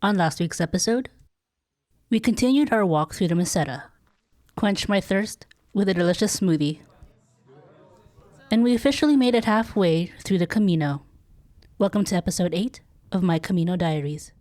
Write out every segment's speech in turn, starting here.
On last week's episode, we continued our walk through the Meseta, quenched my thirst with a delicious smoothie, and we officially made it halfway through the Camino. Welcome to episode 8 of my Camino Diaries.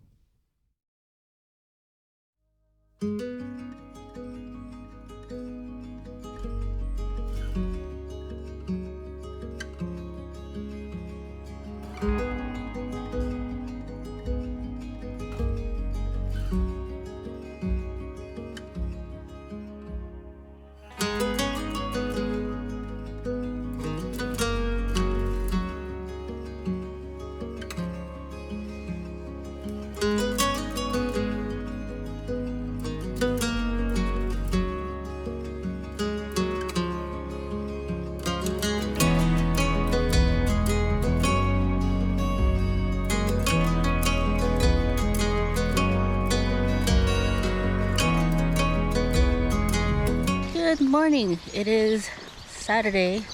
Good morning. It is Saturday,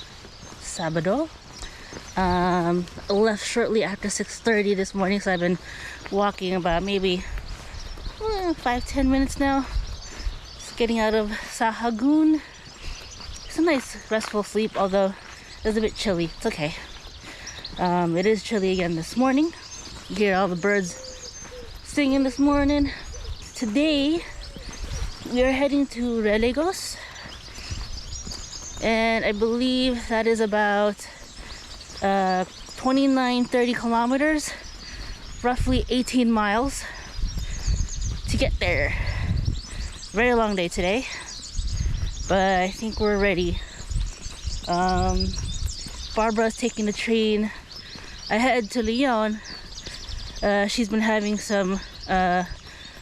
Sabado. I left shortly after 6:30 this morning, so I've been walking about maybe 5-10 minutes now. Just getting out of Sahagun. It's a nice restful sleep, although it's a bit chilly. It's okay. It is chilly again this morning. You hear all the birds singing this morning. Today we are heading to Reliegos, and I believe that is about 29-30 kilometers, roughly 18 miles to get there. Very long day today, but I think we're ready. Barbara's taking the train ahead to Lyon. She's been having some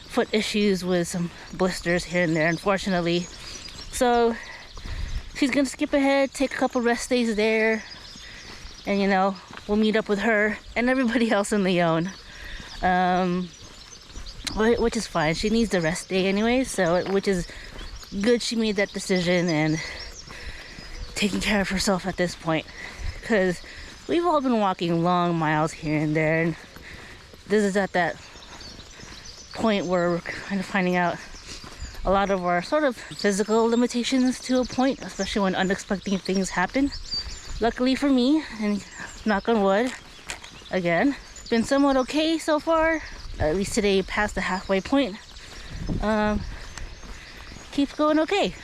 foot issues with some blisters here and there, unfortunately, so she's gonna skip ahead, take a couple rest days there, and we'll meet up with her and everybody else in Lyon, which is fine. She needs the rest day anyway, so which is good. She made that decision and taking care of herself at this point, because we've all been walking long miles here and there, and this is at that point where we're kind of finding out a lot of our sort of physical limitations to a point, especially when unexpected things happen. Luckily for me, and knock on wood, again, it's been somewhat okay so far. At least today, past the halfway point. Keeps going okay.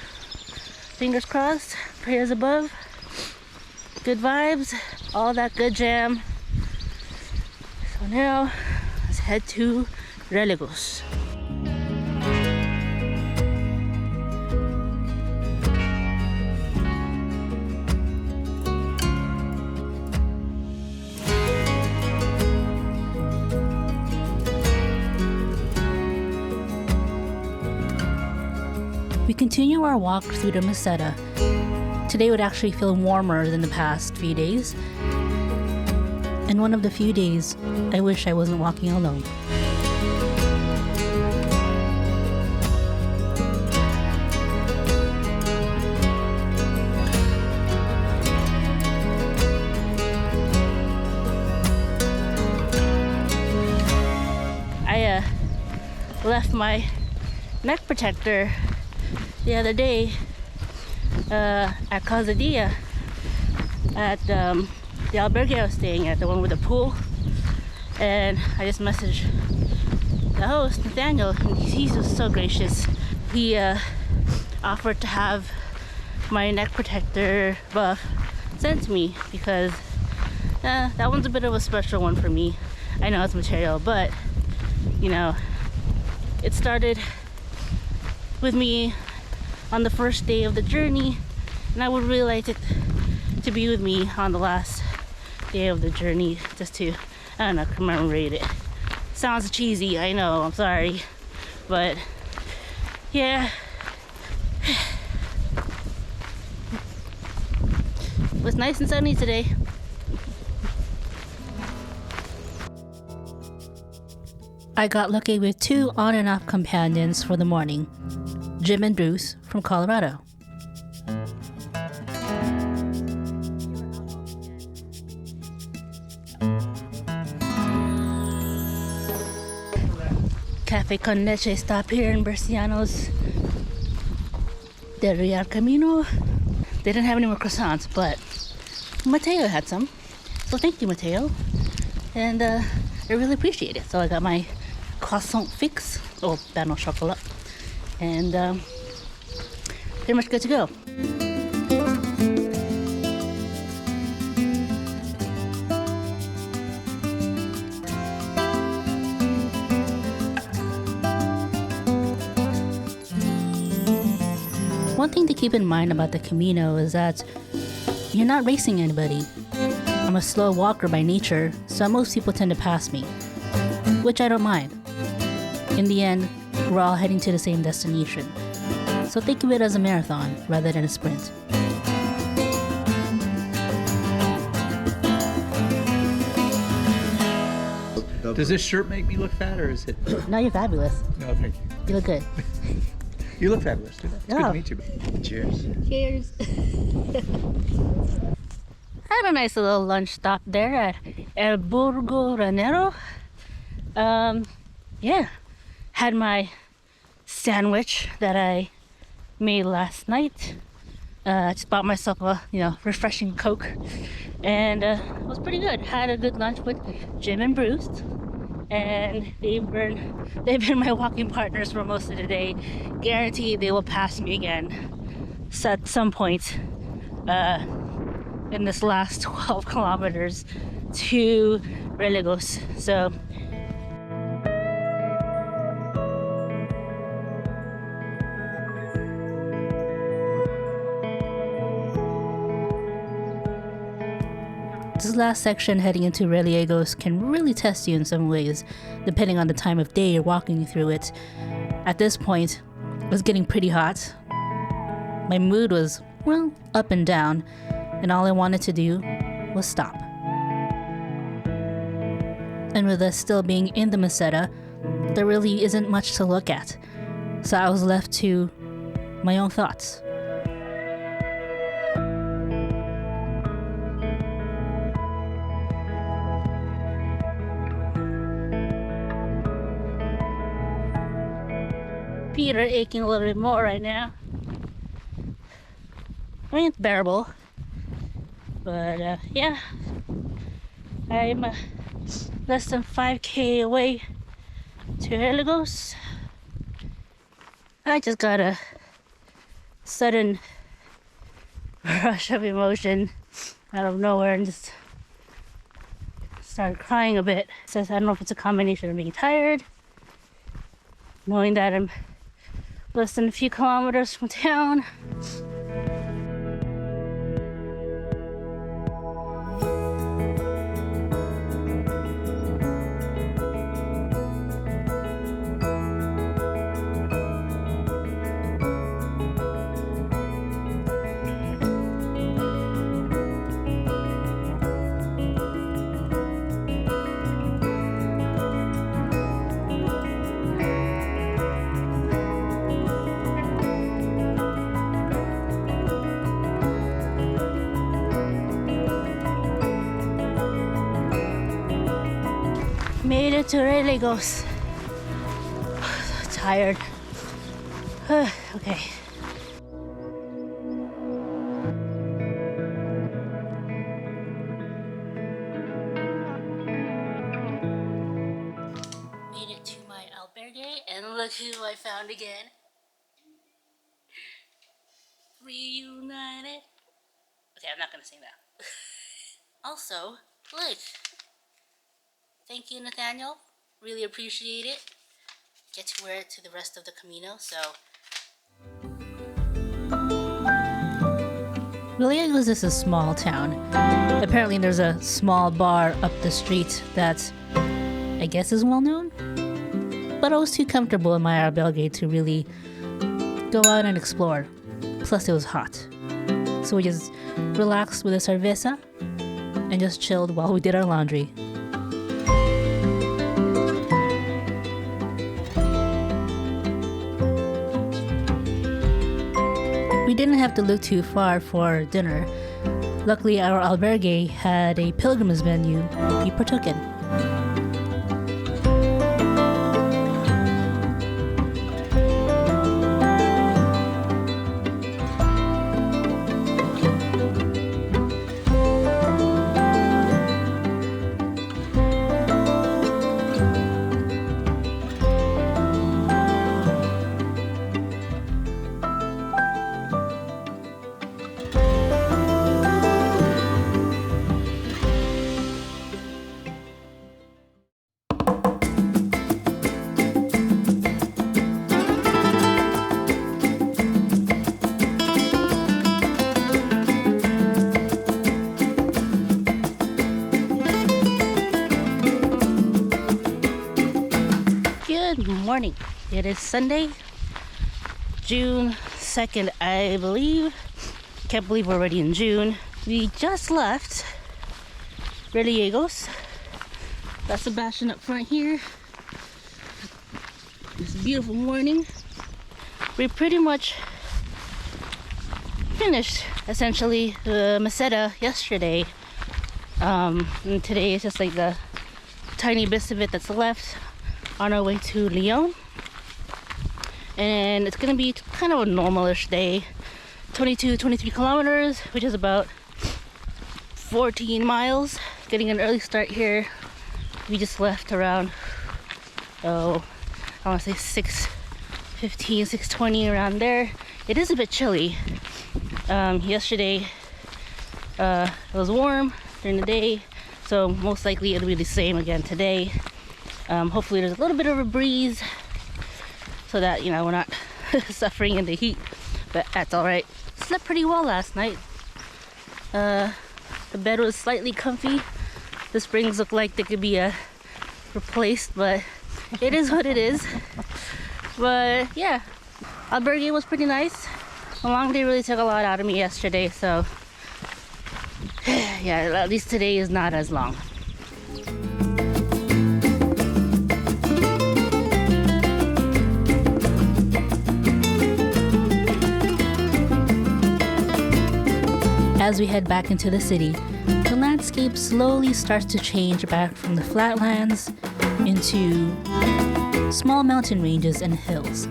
Fingers crossed, prayers above, good vibes, all that good jam. So now, let's head to Reliegos. We continue our walk through the Meseta. Today would actually feel warmer than the past few days, and one of the few days I wish I wasn't walking alone. I left my neck protector the other day at Casadilla, at the albergue I was staying at, the one with the pool, and I just messaged the host, Nathaniel, and he's just so gracious. He offered to have my neck protector buff sent to me, because that one's a bit of a special one for me. I know it's material, but it started with me on the first day of the journey, and I would really like it to be with me on the last day of the journey, just to, I don't know, commemorate it. Sounds cheesy, I know, I'm sorry, but yeah. It was nice and sunny today. I got lucky with 2 on and off companions for the morning, Jim and Bruce from Colorado. Cafe con Leche stop here in Bercianos del Camino. They didn't have any more croissants, but Mateo had some. So thank you, Mateo. And I really appreciate it. So I got my croissant fix, or pain au chocolat. And pretty much good to go. One thing to keep in mind about the Camino is that you're not racing anybody. I'm a slow walker by nature, so most people tend to pass me, which I don't mind. In the end, we're all heading to the same destination, so think of it as a marathon rather than a sprint. Does this shirt make me look fat, or is it? No, you're fabulous. No, thank you. You look good. You look fabulous too. It's good to meet you. Cheers. Cheers. Had a nice little lunch stop there at El Burgo Ranero. Yeah, had my sandwich that I made last night. Just bought myself a refreshing Coke, and it was pretty good. Had a good lunch with Jim and Bruce, and they've been my walking partners for most of the day. Guaranteed they will pass me again at some point in this last 12 kilometers to Reliegos. So this last section heading into Reliegos can really test you in some ways, depending on the time of day you're walking through it. At this point, it was getting pretty hot. My mood was, well, up and down, and all I wanted to do was stop. And with us still being in the Meseta, there really isn't much to look at, so I was left to my own thoughts. Feet are aching a little bit more right now. I mean, it's bearable, but yeah, I'm less than 5k away to Reliegos. I just got a sudden rush of emotion out of nowhere and just started crying a bit. So I don't know if it's a combination of being tired, knowing that I'm less than a few kilometers from town. Made it to Reliegos. Tired. Okay. Made it to my albergue, and look who I found again. Reunited. Okay, I'm not gonna sing that. Also, look. Thank you, Nathaniel. Really appreciate it. Get to wear it to the rest of the Camino, so. Reliegos is a small town. Apparently there's a small bar up the street that I guess is well known. But I was too comfortable in my albergue to really go out and explore. Plus it was hot. So we just relaxed with a cerveza and just chilled while we did our laundry. We didn't have to look too far for dinner. Luckily, our albergue had a pilgrims menu we partook in. Good morning. It is Sunday, June 2nd, I believe. Can't believe we're already in June. We just left Reliegos. That's Sebastian up front here. It's a beautiful morning. We pretty much finished essentially the Meseta yesterday. And today is just like the tiny bits of it that's left on our way to Lyon. And it's gonna be kind of a normal-ish day. 23 kilometers, which is about 14 miles. Getting an early start here. We just left around, I want to say 6:15, 6:20, around there. It is a bit chilly. Yesterday it was warm during the day, so most likely it'll be the same again today. Hopefully there's a little bit of a breeze so that, you know, we're not suffering in the heat, but that's all right. Slept pretty well last night. The bed was slightly comfy. The springs look like they could be replaced, but it is what it is. But yeah, Albergue was pretty nice. The long day really took a lot out of me yesterday, so yeah, at least today is not as long. As we head back into the city, the landscape slowly starts to change back from the flatlands into small mountain ranges and hills.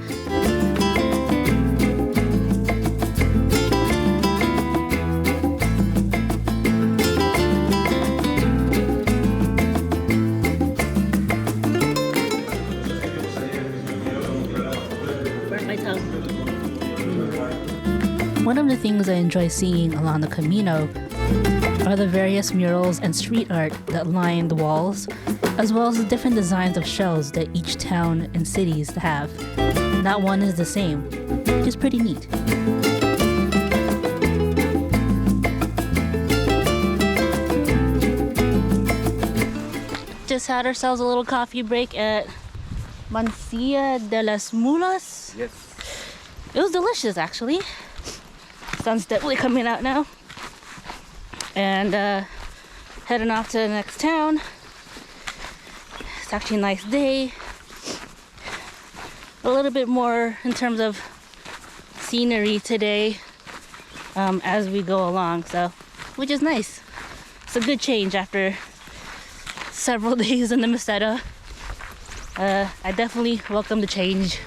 One of the things I enjoy seeing along the Camino are the various murals and street art that line the walls, as well as the different designs of shells that each town and cities have. Not one is the same, which is pretty neat. Just had ourselves a little coffee break at Mancia de las Mulas. Yes. It was delicious, actually. Sun's definitely coming out now. And heading off to the next town. It's actually a nice day. A little bit more in terms of scenery today as we go along, so which is nice. It's a good change after several days in the Meseta. I definitely welcome the change.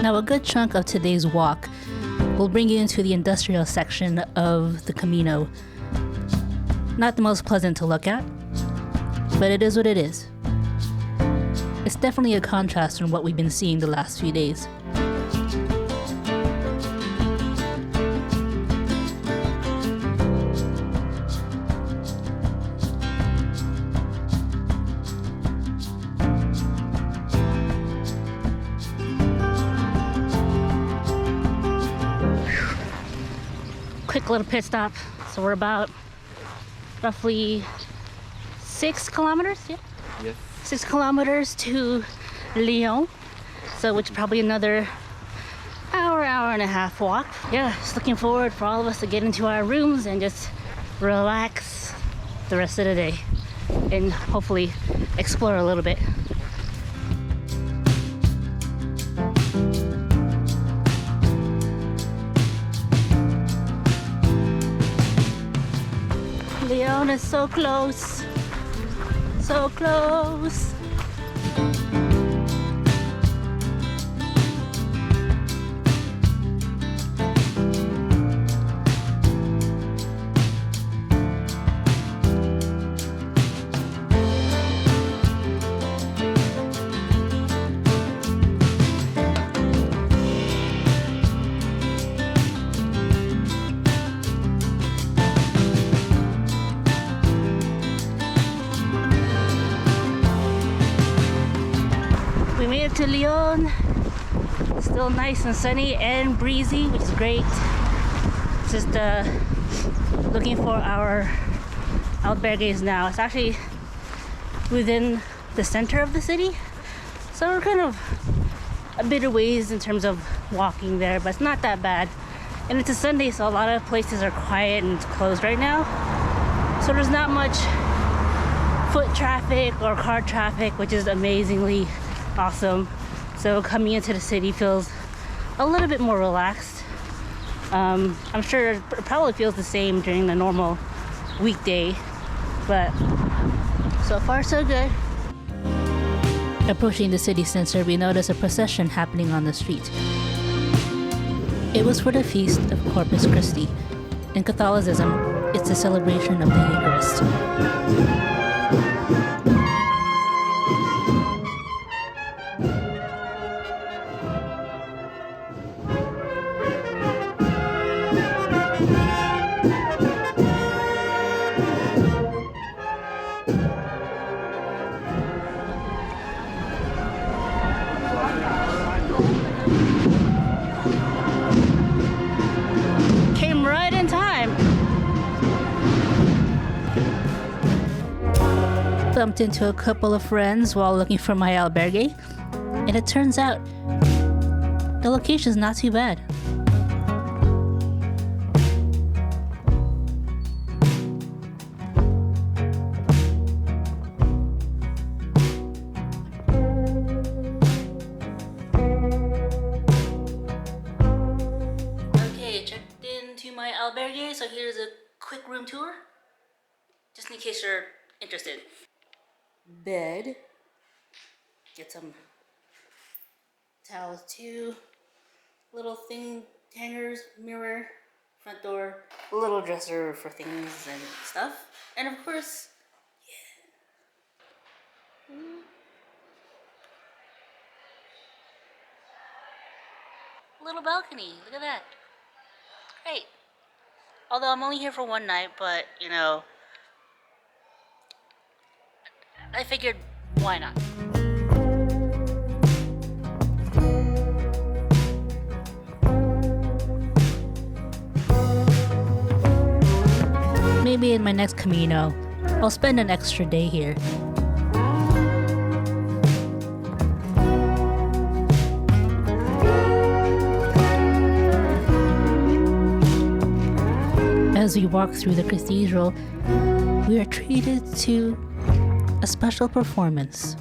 Now, a good chunk of today's walk will bring you into the industrial section of the Camino. Not the most pleasant to look at, but it is what it is. It's definitely a contrast from what we've been seeing the last few days. Quick little pit stop. So we're about roughly 6 kilometers, yeah? Yes. 6 kilometers to Lyon. So which is probably another hour and a half walk. Yeah, just looking forward for all of us to get into our rooms and just relax the rest of the day and hopefully explore a little bit. Lyon is so close. So close. We made it to Leon. It's still nice and sunny and breezy, which is great. Just looking for our albergues now. It's actually within the center of the city, so we're kind of a bit of ways in terms of walking there, but it's not that bad. And it's a Sunday, so a lot of places are quiet and it's closed right now, so there's not much foot traffic or car traffic, which is amazingly awesome. So coming into the city feels a little bit more relaxed. I'm sure it probably feels the same during the normal weekday, but so far so good. Approaching the city center, we noticed a procession happening on the street. It was for the feast of Corpus Christi. In Catholicism, it's a celebration of the Eucharist. Came right in time. Bumped into a couple of friends while looking for my albergue, and it turns out the location's not too bad. Okay, checked into my albergue, so here's a quick room tour, just in case you're interested. Bed. Get some towels too. Little thing hangers, mirror, front door, a little dresser for things and stuff. And of course, little balcony. Look at that. Great. Although I'm only here for one night, but you know, I figured, why not? Maybe in my next Camino, I'll spend an extra day here. As we walk through the cathedral, we are treated to a special performance.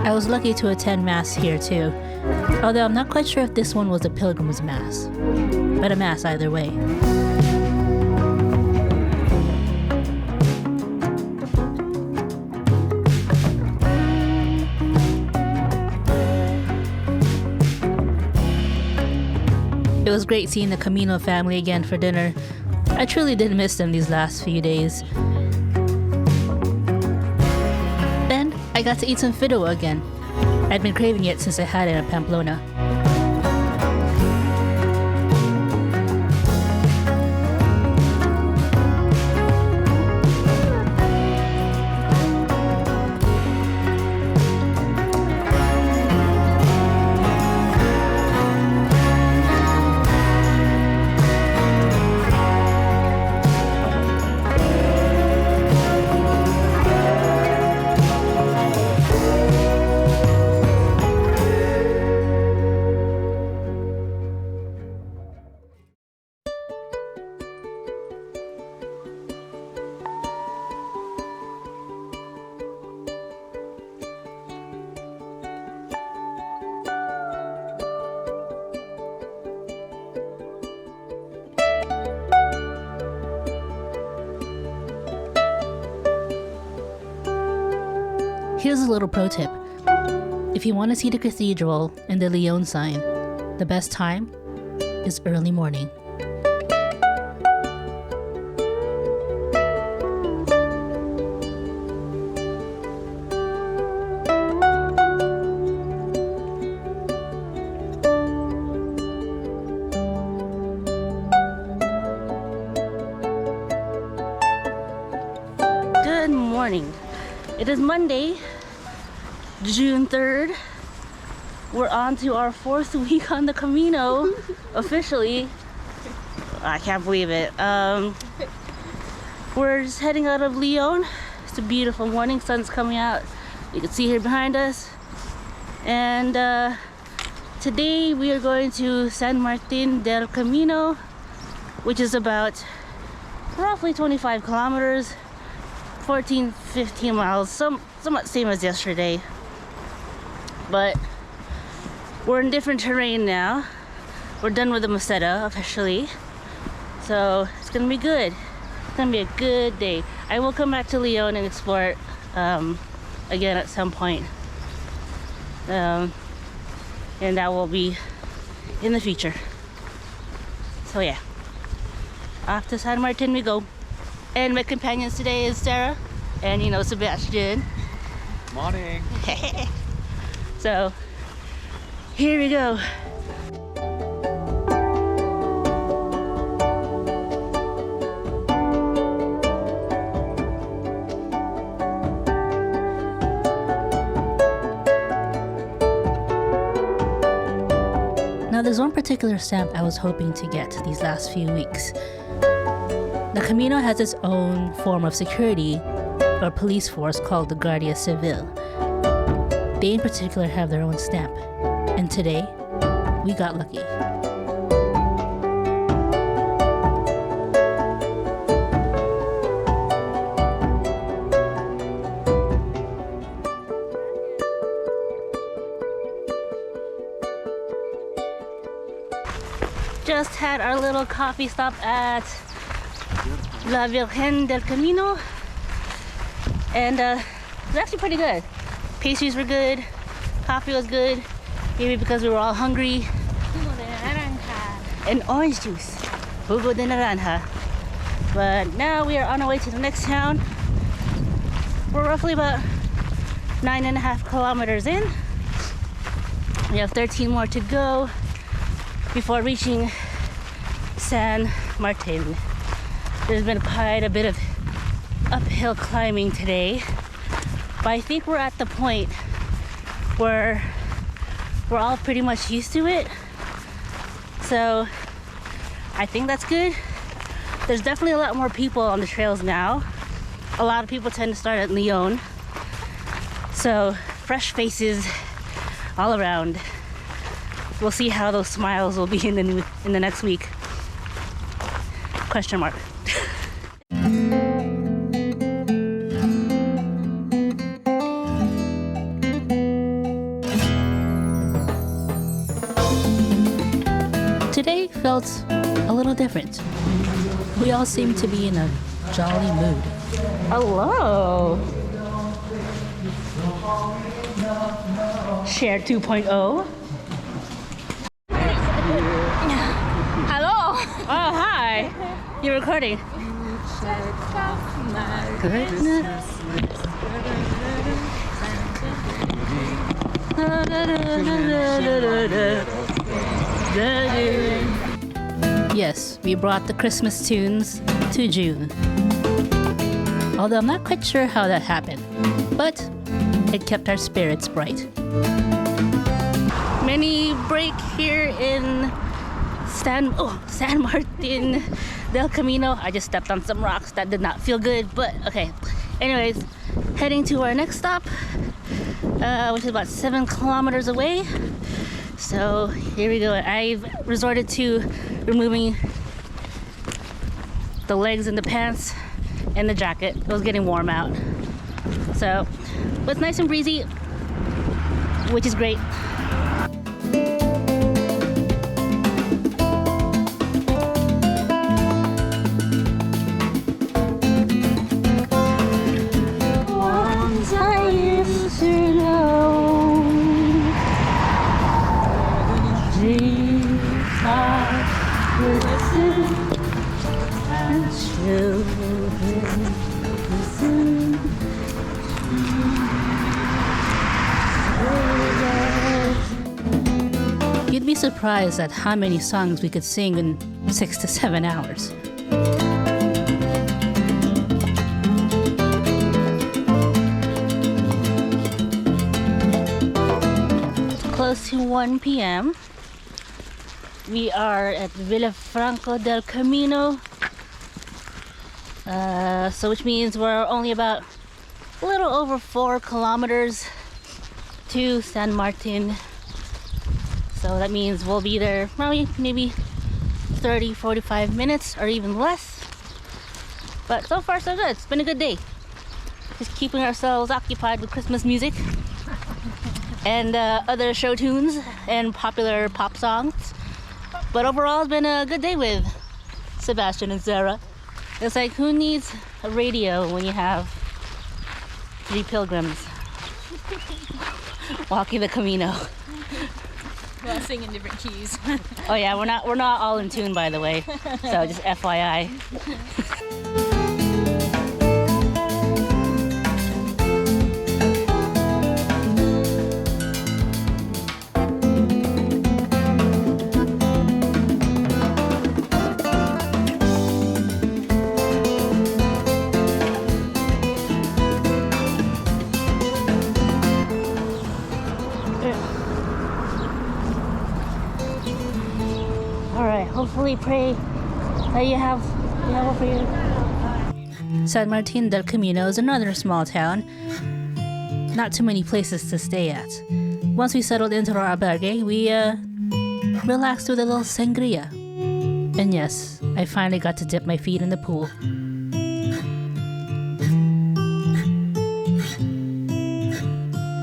I was lucky to attend Mass here too, although I'm not quite sure if this one was a pilgrim's Mass, but a Mass either way. It was great seeing the Camino family again for dinner. I truly did miss them these last few days. Then I got to eat some fideuà again. I'd been craving it since I had it in Pamplona. Here's a little pro tip. If you want to see the cathedral and the Leon sign, the best time is early morning. Good morning. It is Monday, June 3rd. We're on to our 4th week on the Camino, officially. I can't believe it. We're just heading out of Leon. It's a beautiful morning, sun's coming out. You can see here behind us. And today we are going to San Martín del Camino, which is about roughly 25 kilometers, 15 miles, somewhat same as yesterday. But we're in different terrain now. We're done with the Meseta officially. So it's gonna be good. It's gonna be a good day. I will come back to Leon and explore it again at some point. And that will be in the future. So yeah, off to San Martin we go. And my companions today is Sarah and Sebastian. Morning. So here we go. Now there's one particular stamp I was hoping to get these last few weeks. The Camino has its own form of security or police force called the Guardia Civil. They in particular have their own stamp, and today we got lucky. Just had our little coffee stop at La Virgen del Camino, and it was actually pretty good. Pastries were good, coffee was good, maybe because we were all hungry. Jugo de naranja. And orange juice, jugo de naranja. But now we are on our way to the next town. We're roughly about 9.5 kilometers in. We have 13 more to go before reaching San Martin. There's been quite a bit of uphill climbing today, but I think we're at the point where we're all pretty much used to it. So I think that's good. There's definitely a lot more people on the trails now. A lot of people tend to start at Leon. So fresh faces all around. We'll see how those smiles will be in the next week. Question mark. Today felt a little different. We all seem to be in a jolly mood. Hello. Share 2.0. Hello. Oh, hi. You're recording. Yes, we brought the Christmas tunes to June. Although I'm not quite sure how that happened, but it kept our spirits bright. Mini break here in San Martin del Camino. I just stepped on some rocks that did not feel good, but okay. Anyways, heading to our next stop, which is about 7 kilometers away. So here we go. I've resorted to removing the legs and the pants and the jacket. It was getting warm out. So it's nice and breezy, which is great. Once I used surprised at how many songs we could sing in 6 to 7 hours. Close to 1 p.m. We are at Villafranco del Camino. So which means we're only about a little over 4 kilometers to San Martin. So that means we'll be there probably maybe 30-45 minutes or even less. But so far so good. It's been a good day. Just keeping ourselves occupied with Christmas music and other show tunes and popular pop songs. But overall, it's been a good day with Sebastian and Sarah. It's like, who needs a radio when you have 3 pilgrims walking the Camino? Well, singing different keys. Oh yeah, we're not all in tune, by the way. So just FYI. Hopefully pray that you have for you. San Martin del Camino is another small town. Not too many places to stay at. Once we settled into our albergue, we relaxed with a little sangria. And yes, I finally got to dip my feet in the pool.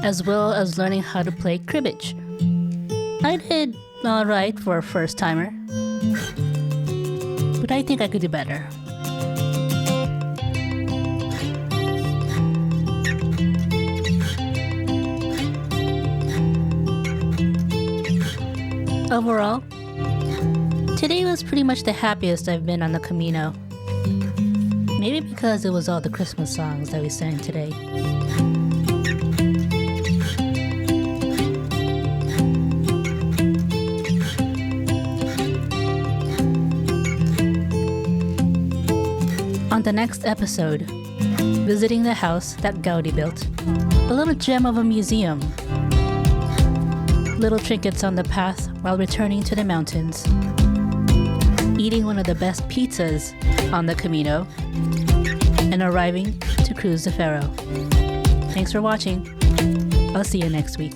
As well as learning how to play cribbage. I did alright for a first timer. But I think I could do better. Overall, today was pretty much the happiest I've been on the Camino. Maybe because it was all the Christmas songs that we sang today. On the next episode, visiting the house that Gaudi built, a little gem of a museum, little trinkets on the path while returning to the mountains, eating one of the best pizzas on the Camino, and arriving to cruise the Faro. Thanks for watching. I'll see you next week.